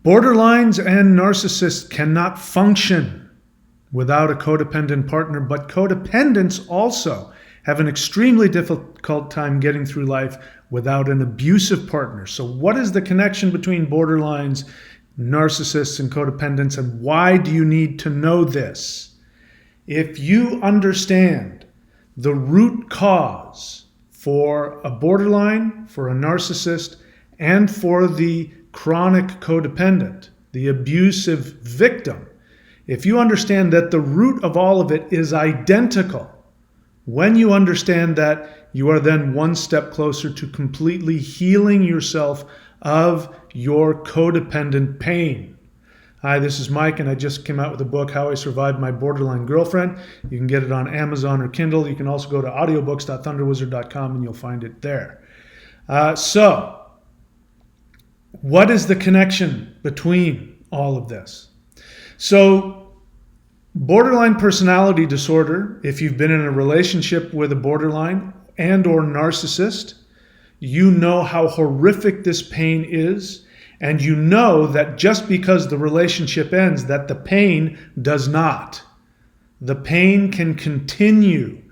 Borderlines and narcissists cannot function without a codependent partner, but codependents also have an extremely difficult time getting through life without an abusive partner. So what is the connection between borderlines, narcissists, and codependents, and why do you need to know this? If you understand the root cause for a borderline, for a narcissist, and for the chronic codependent, the abusive victim, if you understand that the root of all of it is identical, when you understand that, you are then one step closer to completely healing yourself of your codependent pain. Hi, this is Mike, and I just came out with a book, How I Survived My Borderline Girlfriend. You can get it on Amazon or Kindle. You can also go to audiobooks.thunderwizard.com and you'll find it there. So, what is the connection between all of this? So, borderline personality disorder, if you've been in a relationship with a borderline and or narcissist, you know how horrific this pain is, and you know that just because the relationship ends, that the pain does not. The pain can continue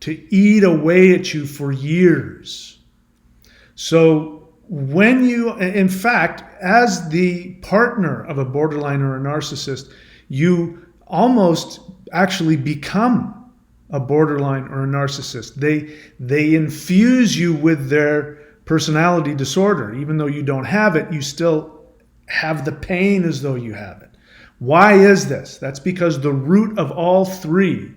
to eat away at you for years. So when you, in fact, as the partner of a borderline or a narcissist, you almost actually become a borderline or a narcissist. They infuse you with their personality disorder. Even though you don't have it, you still have the pain as though you have it. Why is this? That's because the root of all three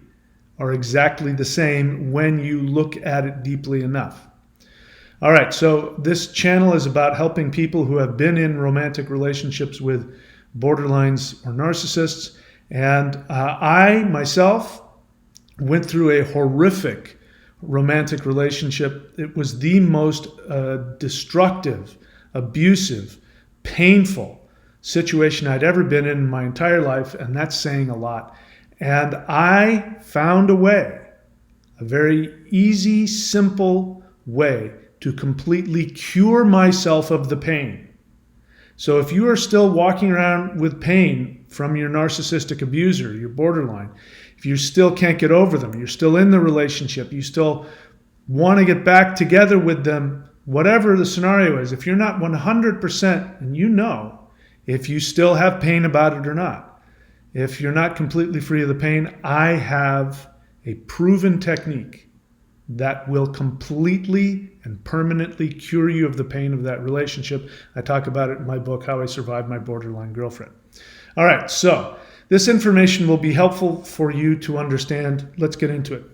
are exactly the same when you look at it deeply enough. All right, so this channel is about helping people who have been in romantic relationships with borderlines or narcissists. And I, myself, went through a horrific romantic relationship. It was the most destructive, abusive, painful situation I'd ever been in my entire life, and that's saying a lot. And I found a way, a very easy, simple way to completely cure myself of the pain. So if you are still walking around with pain from your narcissistic abuser, your borderline, if you still can't get over them, you're still in the relationship, you still want to get back together with them, whatever the scenario is, if you're not 100%, and you know if you still have pain about it or not, if you're not completely free of the pain, I have a proven technique that will completely and permanently cure you of the pain of that relationship. I talk about it in my book, How I Survived My Borderline Girlfriend. All right, so this information will be helpful for you to understand. Let's get into it.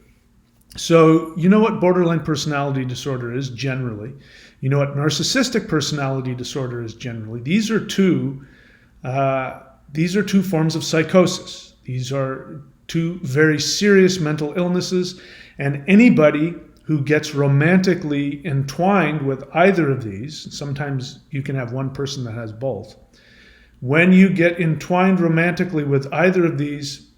So you know what borderline personality disorder is generally. You know what narcissistic personality disorder is generally. These are two forms of psychosis. These are two very serious mental illnesses, and anybody who gets romantically entwined with either of these, sometimes you can have one person that has both. When you get entwined romantically with either of these,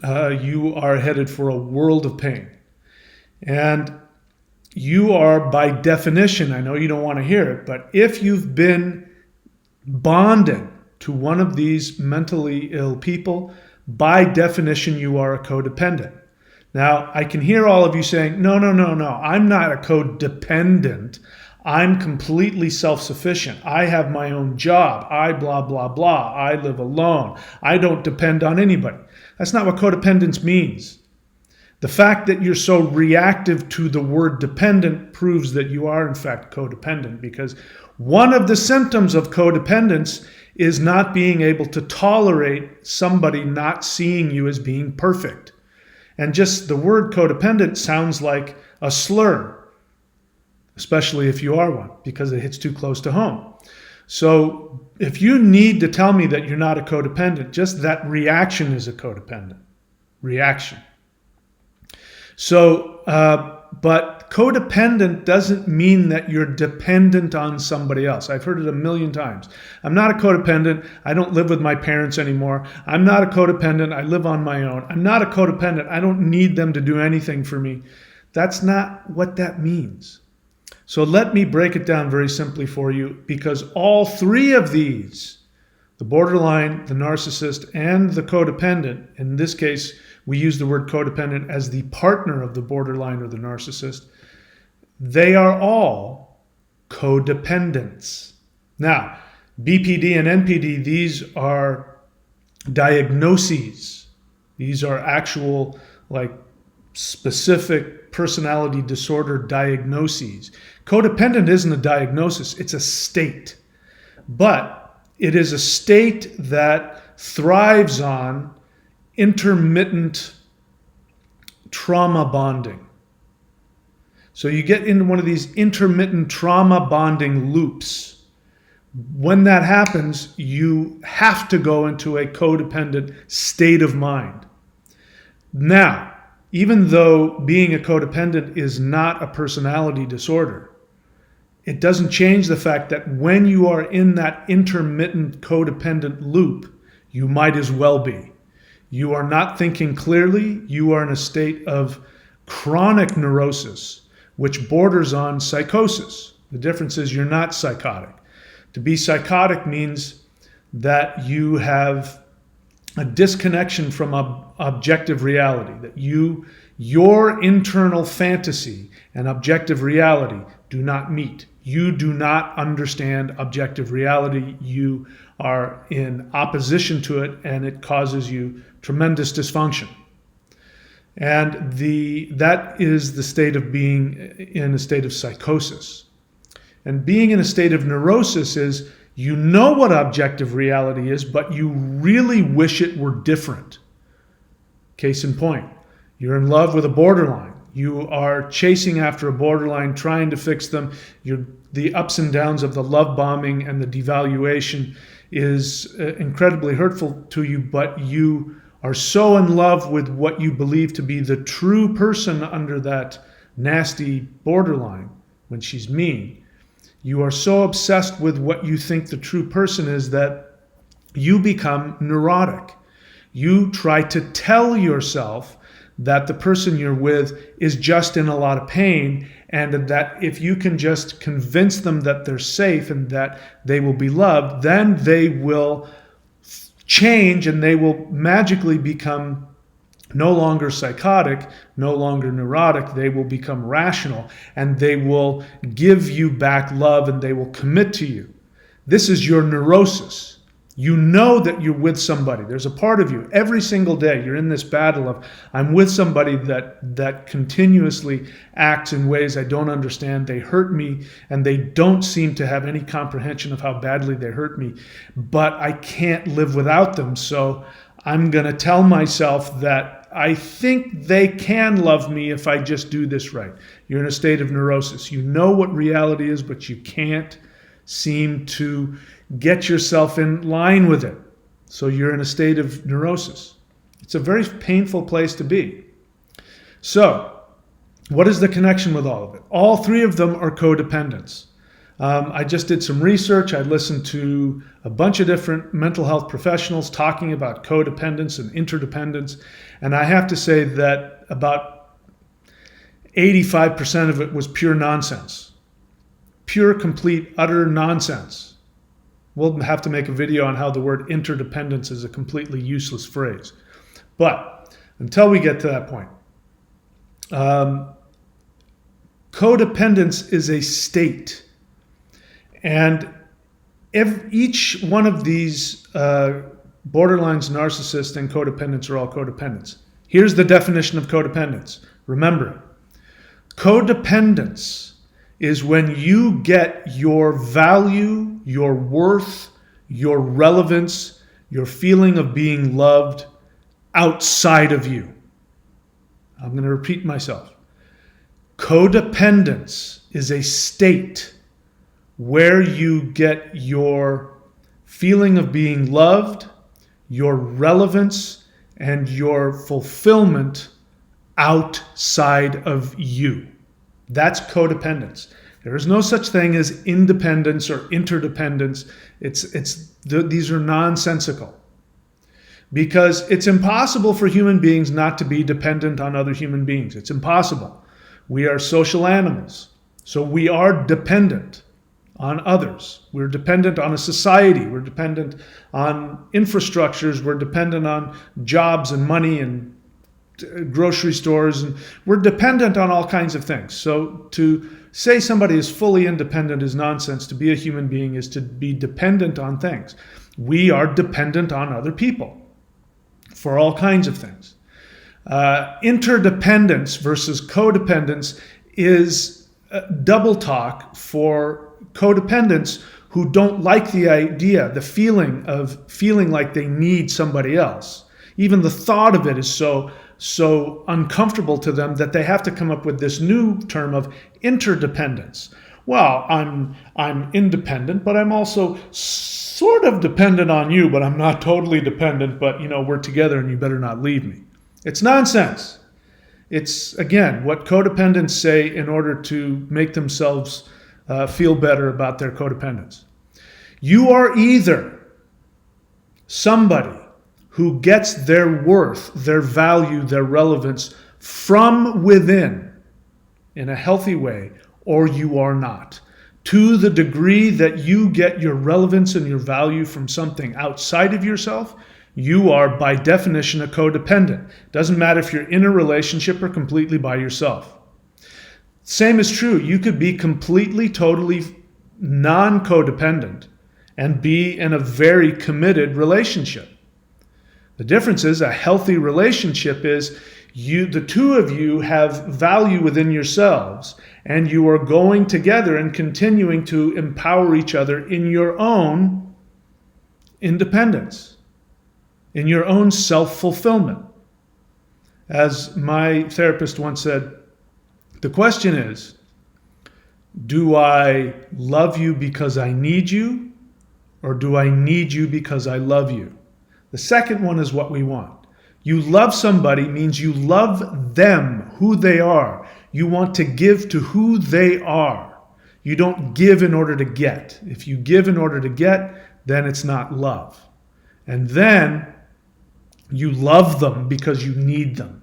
you are headed for a world of pain. And you are, by definition, I know you don't want to hear it, but if you've been bonded to one of these mentally ill people, by definition, you are a codependent. Now, I can hear all of you saying, no, I'm not a codependent. I'm completely self-sufficient. I have my own job. I blah, blah, blah. I live alone. I don't depend on anybody. That's not what codependence means. The fact that you're so reactive to the word dependent proves that you are, in fact, codependent, because one of the symptoms of codependence is not being able to tolerate somebody not seeing you as being perfect. And just the word codependent sounds like a slur, especially if you are one, because it hits too close to home. So if you need to tell me that you're not a codependent, just that reaction is a codependent reaction. So, but codependent doesn't mean that you're dependent on somebody else. I've heard it a million times. I'm not a codependent. I don't live with my parents anymore. I'm not a codependent. I live on my own. I'm not a codependent. I don't need them to do anything for me. That's not what that means. So let me break it down very simply for you, because all three of these The borderline, the narcissist, and the codependent, in this case, we use the word codependent as the partner of the borderline or the narcissist, they are all codependents. Now, BPD and NPD, these are diagnoses. These are actual, specific personality disorder diagnoses. Codependent isn't a diagnosis, it's a state. But it is a state that thrives on intermittent trauma bonding. So you get into one of these intermittent trauma bonding loops. When that happens, you have to go into a codependent state of mind. Now, even though being a codependent is not a personality disorder, it doesn't change the fact that when you are in that intermittent codependent loop, you might as well be. You are not thinking clearly. You are in a state of chronic neurosis, which borders on psychosis. The difference is you're not psychotic. To be psychotic means that you have a disconnection from objective reality, that your internal fantasy and objective reality do not meet. You do not understand objective reality. You are in opposition to it, and it causes you tremendous dysfunction. And that is the state of being in a state of psychosis. And being in a state of neurosis is you know what objective reality is, but you really wish it were different. Case in point, you're in love with a borderline. You are chasing after a borderline, trying to fix them. The ups and downs of the love bombing and the devaluation is incredibly hurtful to you, but you are so in love with what you believe to be the true person under that nasty borderline when she's mean. You are so obsessed with what you think the true person is that you become neurotic. You try to tell yourself that the person you're with is just in a lot of pain, and that if you can just convince them that they're safe and that they will be loved, then they will change and they will magically become no longer psychotic, no longer neurotic. They will become rational, and they will give you back love, and they will commit to you. This is your neurosis. You know that you're with somebody. There's a part of you every single day. You're in this battle of, I'm with somebody that continuously acts in ways I don't understand. They hurt me, and they don't seem to have any comprehension of how badly they hurt me. But I can't live without them. So I'm going to tell myself that I think they can love me if I just do this right. You're in a state of neurosis. You know what reality is, but you can't seem to get yourself in line with it. So you're in a state of neurosis. It's a very painful place to be. So what is the connection with all of it? All three of them are codependents. I just did some research. I listened to a bunch of different mental health professionals talking about codependence and interdependence. And I have to say that about 85% of it was pure nonsense. Pure, complete, utter nonsense. We'll have to make a video on how the word interdependence is a completely useless phrase. But until we get to that point, codependence is a state. And each one of these borderlines, narcissists, and codependents are all codependents. Here's the definition of codependence. Remember it. Codependence is when you get your value, your worth, your relevance, your feeling of being loved outside of you. I'm going to repeat myself. Codependence is a state where you get your feeling of being loved, your relevance, and your fulfillment outside of you. That's codependence. There is no such thing as independence or interdependence. These are nonsensical. Because it's impossible for human beings not to be dependent on other human beings. It's impossible. We are social animals. So we are dependent on others. We're dependent on a society. We're dependent on infrastructures. We're dependent on jobs and money and grocery stores. And we're dependent on all kinds of things. So to say somebody is fully independent is nonsense. To be a human being is to be dependent on things. We are dependent on other people for all kinds of things. Interdependence versus codependence is double talk for codependents who don't like the idea, the feeling of feeling like they need somebody else. Even the thought of it is so uncomfortable to them that they have to come up with this new term of interdependence. Well, I'm independent, but I'm also sort of dependent on you, but I'm not totally dependent, but we're together and you better not leave me. It's nonsense. It's, again, what codependents say in order to make themselves feel better about their codependence. You are either somebody who gets their worth, their value, their relevance from within in a healthy way, or you are not. To the degree that you get your relevance and your value from something outside of yourself, you are by definition a codependent. Doesn't matter if you're in a relationship or completely by yourself. Same is true. You could be completely, totally non-codependent and be in a very committed relationship. The difference is a healthy relationship is the two of you have value within yourselves and you are going together and continuing to empower each other in your own independence, in your own self-fulfillment. As my therapist once said, the question is, do I love you because I need you, or do I need you because I love you? The second one is what we want. You love somebody means you love them, who they are. You want to give to who they are. You don't give in order to get. If you give in order to get, then it's not love. And then you love them because you need them.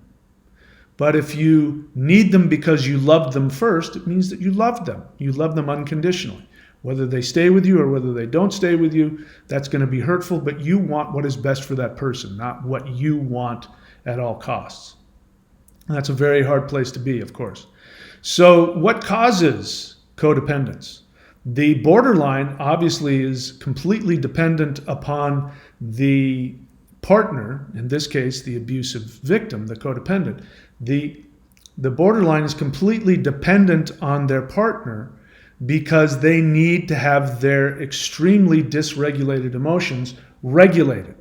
But if you need them because you loved them first, it means that you loved them. You love them unconditionally. Whether they stay with you or whether they don't stay with you, that's going to be hurtful, but you want what is best for that person, not what you want at all costs. And that's a very hard place to be, of course. So what causes codependence? The borderline obviously is completely dependent upon the partner, in this case, the abusive victim, the codependent. The borderline is completely dependent on their partner because they need to have their extremely dysregulated emotions regulated.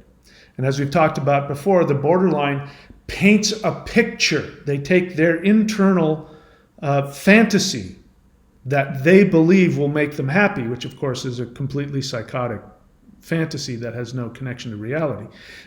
And as we've talked about before, the borderline paints a picture. They take their internal fantasy that they believe will make them happy, which of course is a completely psychotic fantasy that has no connection to reality.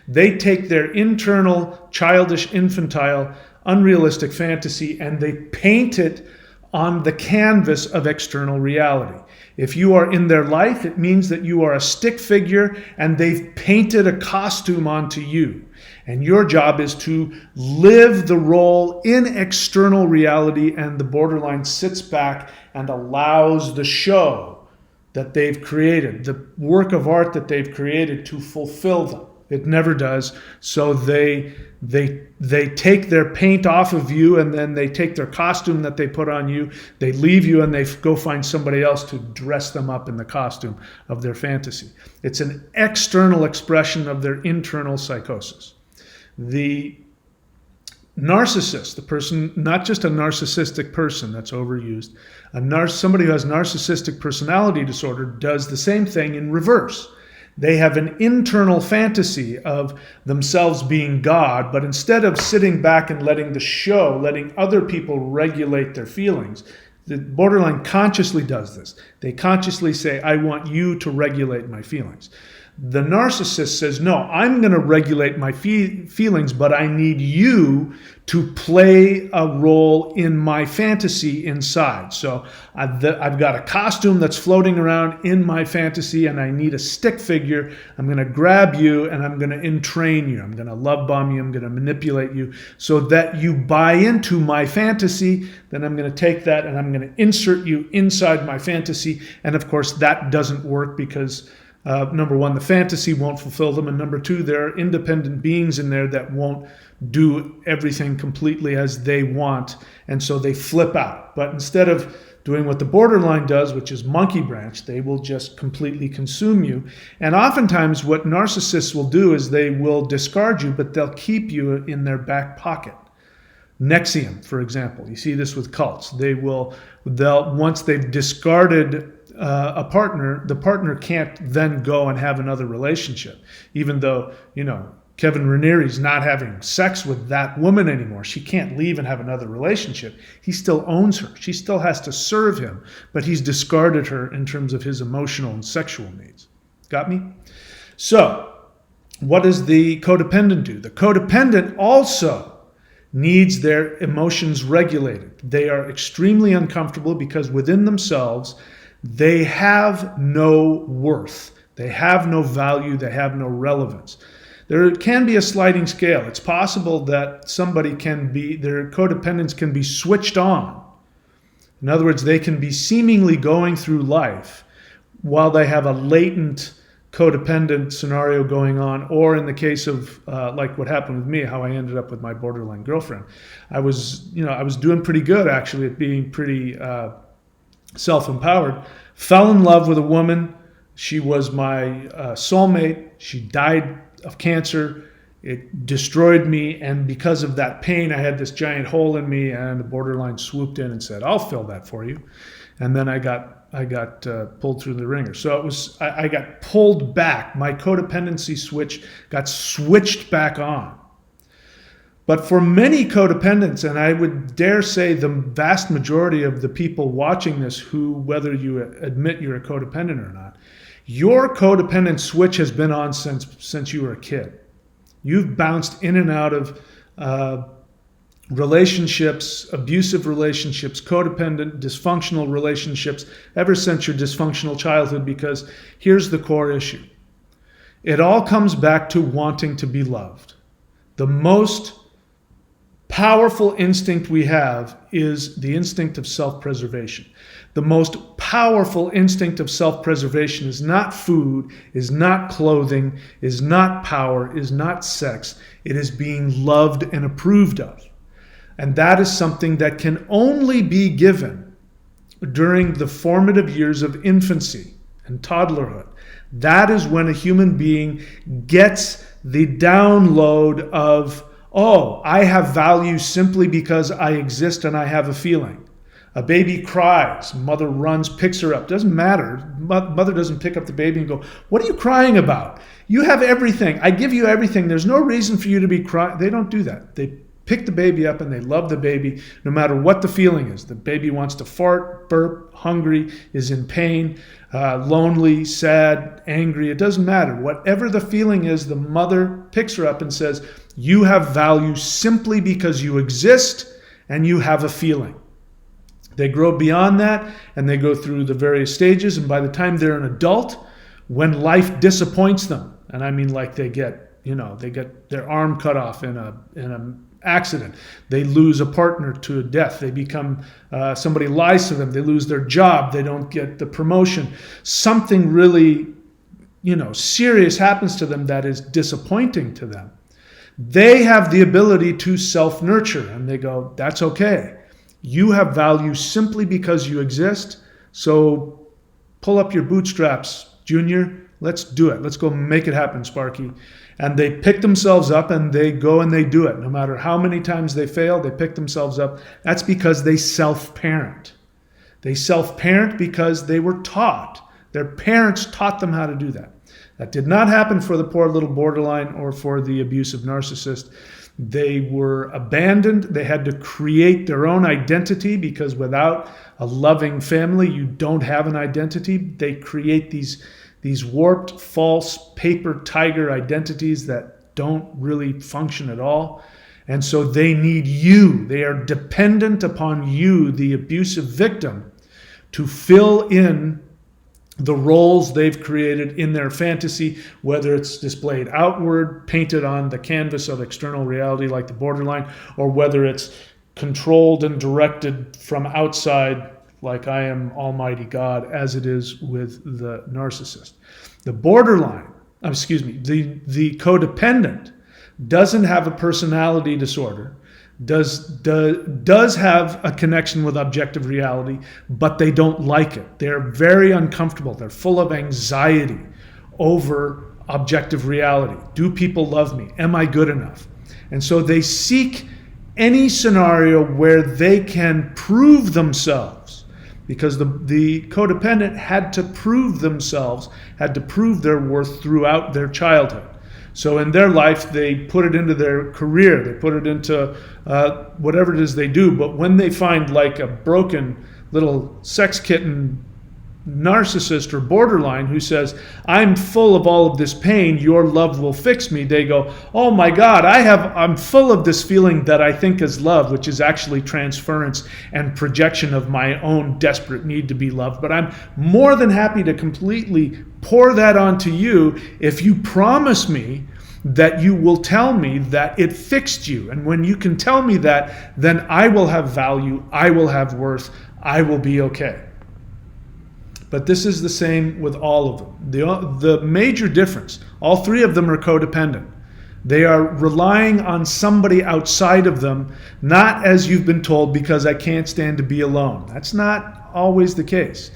They take their internal, childish, infantile, unrealistic fantasy and they paint it on the canvas of external reality. If you are in their life, it means that you are a stick figure and they've painted a costume onto you. And your job is to live the role in external reality, and the borderline sits back and allows the show that they've created, the work of art that they've created, to fulfill them. It never does. So they take their paint off of you, and then they take their costume that they put on you, they leave you, and they go find somebody else to dress them up in the costume of their fantasy. It's an external expression of their internal psychosis. The narcissist, the person, not just a narcissistic person, that's overused, somebody who has narcissistic personality disorder does the same thing in reverse. They have an internal fantasy of themselves being God, but instead of sitting back and letting other people regulate their feelings, the borderline consciously does this. They consciously say, I want you to regulate my feelings. The narcissist says, no, I'm going to regulate my feelings, but I need you to play a role in my fantasy inside. So I've got a costume that's floating around in my fantasy, and I need a stick figure. I'm going to grab you and I'm going to entrain you. I'm going to love bomb you. I'm going to manipulate you so that you buy into my fantasy. Then I'm going to take that and I'm going to insert you inside my fantasy. And of course, that doesn't work because number one, the fantasy won't fulfill them. And number two, there are independent beings in there that won't do everything completely as they want. And so they flip out. But instead of doing what the borderline does, which is monkey branch, they will just completely consume you. And oftentimes what narcissists will do is they will discard you, but they'll keep you in their back pocket. Nexium, for example. You see this with cults. They'll once they've discarded a partner, the partner can't then go and have another relationship, even though, Kevin Ranieri's not having sex with that woman anymore. She can't leave and have another relationship. He still owns her. She still has to serve him, but he's discarded her in terms of his emotional and sexual needs. Got me? So, what does the codependent do? The codependent also needs their emotions regulated. They are extremely uncomfortable because within themselves, they have no worth. They have no value. They have no relevance. There can be a sliding scale. It's possible that their codependence can be switched on. In other words, they can be seemingly going through life while they have a latent codependent scenario going on, or in the case of like what happened with me, how I ended up with my borderline girlfriend. I was doing pretty good actually at being pretty self-empowered. Fell in love with a woman. She was my soulmate. She died of cancer. It destroyed me, and because of that pain, I had this giant hole in me, and the borderline swooped in and said, "I'll fill that for you." And then I got pulled through the ringer. So I got pulled back. My codependency switch got switched back on. But for many codependents, and I would dare say the vast majority of the people watching this who, whether you admit you're a codependent or not, your codependent switch has been on since you were a kid. You've bounced in and out of relationships, abusive relationships, codependent, dysfunctional relationships, ever since your dysfunctional childhood, because here's the core issue. It all comes back to wanting to be loved. The most powerful instinct we have is the instinct of self-preservation. The most powerful instinct of self-preservation is not food, is not clothing, is not power, is not sex. It is being loved and approved of. And that is something that can only be given during the formative years of infancy and toddlerhood. That is when a human being gets the download of, oh, I have value simply because I exist and I have a feeling. A baby cries, mother runs, picks her up. Doesn't matter. Mother doesn't pick up the baby and go, "What are you crying about? You have everything. I give you everything. There's no reason for you to be crying." They don't do that. They pick the baby up and they love the baby no matter what the feeling is. The baby wants to fart, burp, hungry, is in pain, lonely, sad, angry. It doesn't matter. Whatever the feeling is, the mother picks her up and says, "You have value simply because you exist and you have a feeling." They grow beyond that and they go through the various stages, and by the time they're an adult, when life disappoints them, and I mean like they get their arm cut off in an accident, they lose a partner to death, they become somebody lies to them, they lose their job, they don't get the promotion, something really serious happens to them that is disappointing to them. They have the ability to self-nurture, and they go, "That's okay. You have value simply because you exist, so pull up your bootstraps, Junior. Let's do it. Let's go make it happen, Sparky." And they pick themselves up and they go and they do it. No matter how many times they fail, they pick themselves up. That's because they self-parent. They self-parent because they were taught. Their parents taught them how to do that. That did not happen for the poor little borderline or for the abusive narcissist. They were abandoned. They had to create their own identity because without a loving family, you don't have an identity. They create these these warped, false, paper tiger identities that don't really function at all. And so they need you. They are dependent upon you, the abusive victim, to fill in the roles they've created in their fantasy, whether it's displayed outward, painted on the canvas of external reality like the borderline, or whether it's controlled and directed from outside like I am Almighty God, as it is with the narcissist. The borderline, the codependent doesn't have a personality disorder, does have a connection with objective reality, but they don't like it. They're very uncomfortable. They're full of anxiety over objective reality. Do people love me? Am I good enough? And so they seek any scenario where they can prove themselves, because the codependent had to prove themselves, had to prove their worth throughout their childhood. So in their life, they put it into their career, they put it into whatever it is they do. But when they find like a broken little sex kitten narcissist or borderline who says, I'm full of all of this pain, your love will fix me, they go, oh my God, I'm full of this feeling that I think is love, which is actually transference and projection of my own desperate need to be loved. But I'm more than happy to completely pour that onto you if you promise me that you will tell me that it fixed you. And when you can tell me that, then I will have value, I will have worth, I will be okay. But this is the same with all of them. The major difference, all three of them are codependent. They are relying on somebody outside of them, not as you've been told, because I can't stand to be alone. That's not always the case.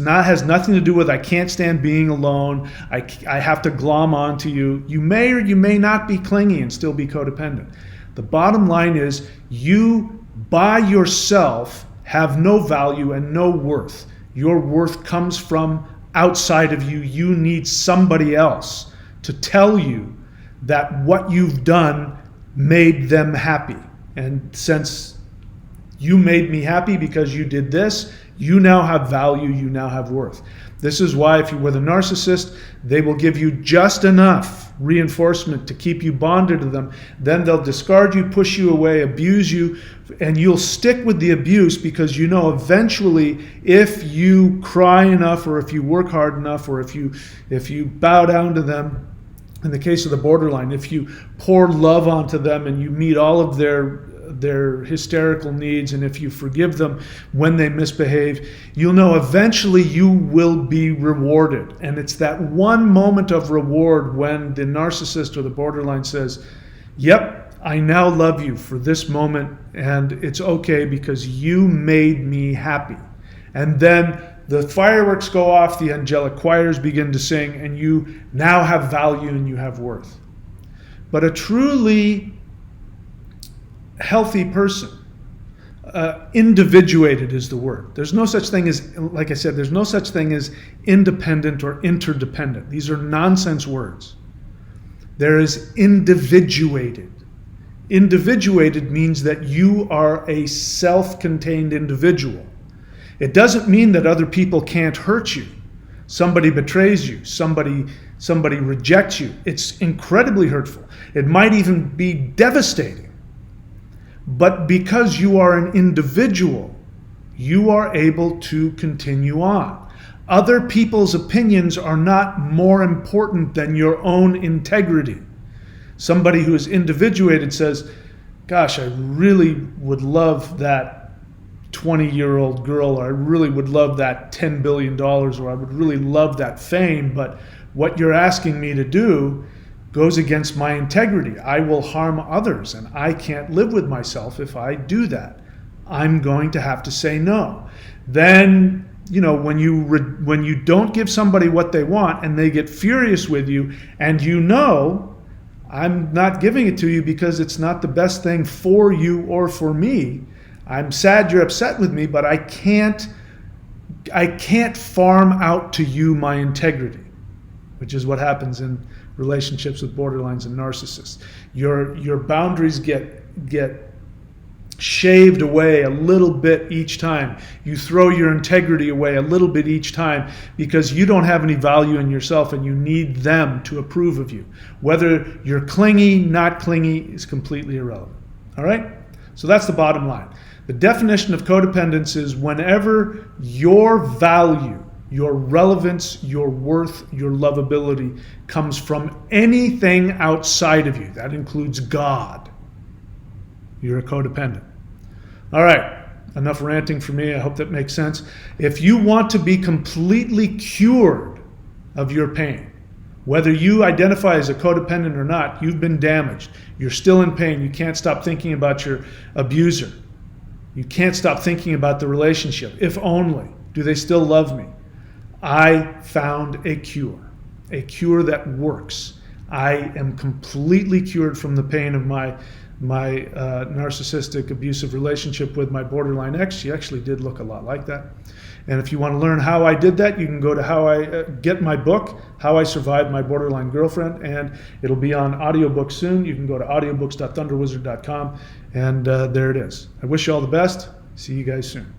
Has nothing to do with I can't stand being alone, I have to glom onto you. You may or you may not be clingy and still be codependent. The bottom line is you by yourself have no value and no worth. Your worth comes from outside of you. You need somebody else to tell you that what you've done made them happy. And since you made me happy because you did this, you now have value, you now have worth. This is why if you're with a narcissist, they will give you just enough reinforcement to keep you bonded to them. Then they'll discard you, push you away, abuse you, and you'll stick with the abuse because you know eventually if you cry enough or if you work hard enough or if you bow down to them, in the case of the borderline, if you pour love onto them and you meet all of their hysterical needs, and if you forgive them when they misbehave, you'll know eventually you will be rewarded. And it's that one moment of reward when the narcissist or the borderline says, yep, I now love you for this moment, and it's okay because you made me happy. And then the fireworks go off, the angelic choirs begin to sing, and you now have value and you have worth. But a truly healthy person, individuated is the word. There's no such thing as, like I said, there's no such thing as independent or interdependent. These are nonsense words. There is individuated. Individuated means that you are a self-contained individual. It doesn't mean that other people can't hurt you. Somebody betrays you, somebody rejects you. It's incredibly hurtful. It might even be devastating. But because you are an individual, you are able to continue on. Other people's opinions are not more important than your own integrity. Somebody who is individuated says, gosh, I really would love that 20-year-old girl, or I really would love that $10 billion, or I would really love that fame, but what you're asking me to do goes against my integrity. I will harm others, and I can't live with myself if I do that. I'm going to have to say no. Then, when you don't give somebody what they want and they get furious with you, and I'm not giving it to you because it's not the best thing for you or for me. I'm sad you're upset with me, but I can't farm out to you my integrity, which is what happens in relationships with borderlines and narcissists. Your boundaries get shaved away a little bit each time. You throw your integrity away a little bit each time because you don't have any value in yourself and you need them to approve of you. Whether you're clingy, not clingy is completely irrelevant. All right? So that's the bottom line. The definition of codependence is whenever your value, your relevance, your worth, your lovability comes from anything outside of you. That includes God. You're a codependent. All right, enough ranting for me. I hope that makes sense. If you want to be completely cured of your pain, whether you identify as a codependent or not, you've been damaged. You're still in pain. You can't stop thinking about your abuser. You can't stop thinking about the relationship. If only, do they still love me? I found a cure that works. I am completely cured from the pain of my narcissistic abusive relationship with my borderline ex. She actually did look a lot like that. And if you want to learn how I did that, you can go to how I get my book, How I Survived My Borderline Girlfriend, and it'll be on audiobook soon. You can go to audiobooks.thunderwizard.com, and there it is. I wish you all the best. See you guys soon.